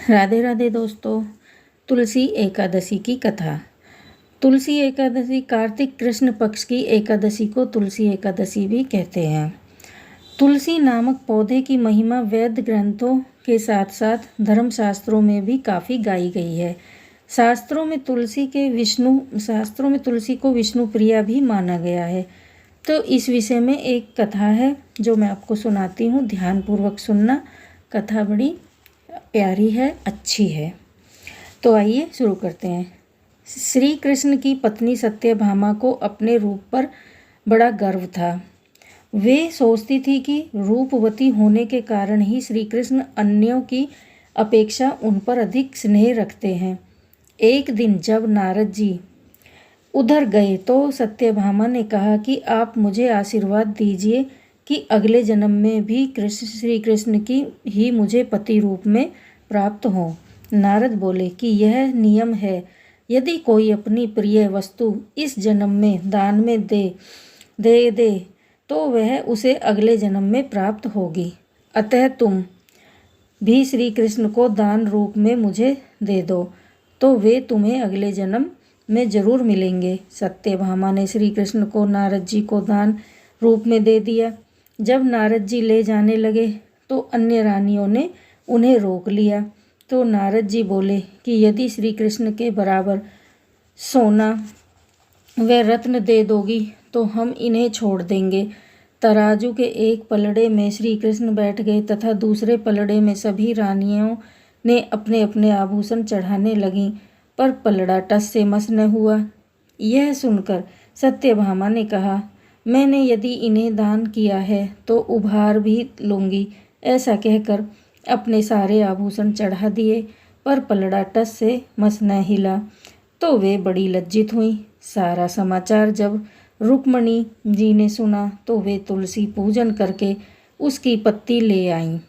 राधे राधे दोस्तों। तुलसी एकादशी की कथा। तुलसी एकादशी कार्तिक कृष्ण पक्ष की एकादशी को तुलसी एकादशी भी कहते हैं। तुलसी नामक पौधे की महिमा वेद ग्रंथों के साथ साथ धर्मशास्त्रों में भी काफ़ी गाई गई है। शास्त्रों में तुलसी को विष्णु प्रिया भी माना गया है। तो इस विषय में एक कथा है जो मैं आपको सुनाती हूँ, ध्यानपूर्वक सुनना। कथा बड़ी प्यारी है, अच्छी है। तो आइए शुरू करते हैं। श्री कृष्ण की पत्नी सत्यभामा को अपने रूप पर बड़ा गर्व था। वे सोचती थी कि रूपवती होने के कारण ही श्री कृष्ण अन्यों की अपेक्षा उन पर अधिक स्नेह रखते हैं। एक दिन जब नारद जी उधर गए तो सत्यभामा ने कहा कि आप मुझे आशीर्वाद दीजिए कि अगले जन्म में भी श्री कृष्ण की ही मुझे पति रूप में प्राप्त हो। नारद बोले कि यह नियम है, यदि कोई अपनी प्रिय वस्तु इस जन्म में दान में दे तो वह उसे अगले जन्म में प्राप्त होगी। अतः तुम भी श्री कृष्ण को दान रूप में मुझे दे दो तो वे तुम्हें अगले जन्म में जरूर मिलेंगे। सत्यभामा ने श्री कृष्ण को नारद जी को दान रूप में दे दिया। जब नारद जी ले जाने लगे तो अन्य रानियों ने उन्हें रोक लिया। तो नारद जी बोले कि यदि श्री कृष्ण के बराबर सोना व रत्न दे दोगी तो हम इन्हें छोड़ देंगे। तराजू के एक पलड़े में श्री कृष्ण बैठ गए तथा दूसरे पलड़े में सभी रानियों ने अपने अपने आभूषण चढ़ाने लगीं, पर पलड़ा टस से मस न हुआ। यह सुनकर सत्यभामा ने कहा, मैंने यदि इन्हें दान किया है तो उभार भी लूँगी। ऐसा कहकर अपने सारे आभूषण चढ़ा दिए, पर पलड़ा टस से मस न हिला। तो वे बड़ी लज्जित हुईं। सारा समाचार जब रुक्मणी जी ने सुना तो वे तुलसी पूजन करके उसकी पत्ती ले आईं।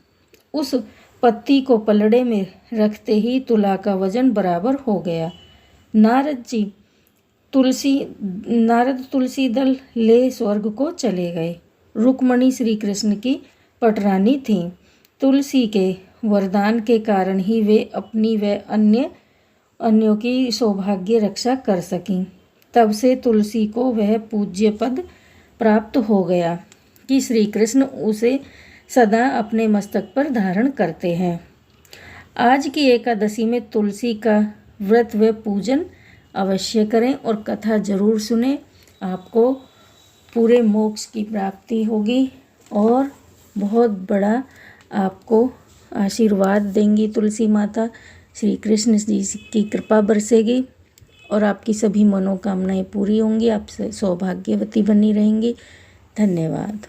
उस पत्ती को पलड़े में रखते ही तुला का वजन बराबर हो गया। नारद तुलसी दल ले स्वर्ग को चले गए। रुक्मणी श्री कृष्ण की पटरानी थीं। तुलसी के वरदान के कारण ही वे अपनी व अन्यों की सौभाग्य रक्षा कर सकीं। तब से तुलसी को वह पूज्य पद प्राप्त हो गया कि श्री कृष्ण उसे सदा अपने मस्तक पर धारण करते हैं। आज की एकादशी में तुलसी का व्रत व पूजन अवश्य करें और कथा जरूर सुनें। आपको पूरे मोक्ष की प्राप्ति होगी और बहुत बड़ा आपको आशीर्वाद देंगी तुलसी माता। श्री कृष्ण जी की कृपा बरसेगी और आपकी सभी मनोकामनाएं पूरी होंगी। आप सौभाग्यवती बनी रहेंगी। धन्यवाद।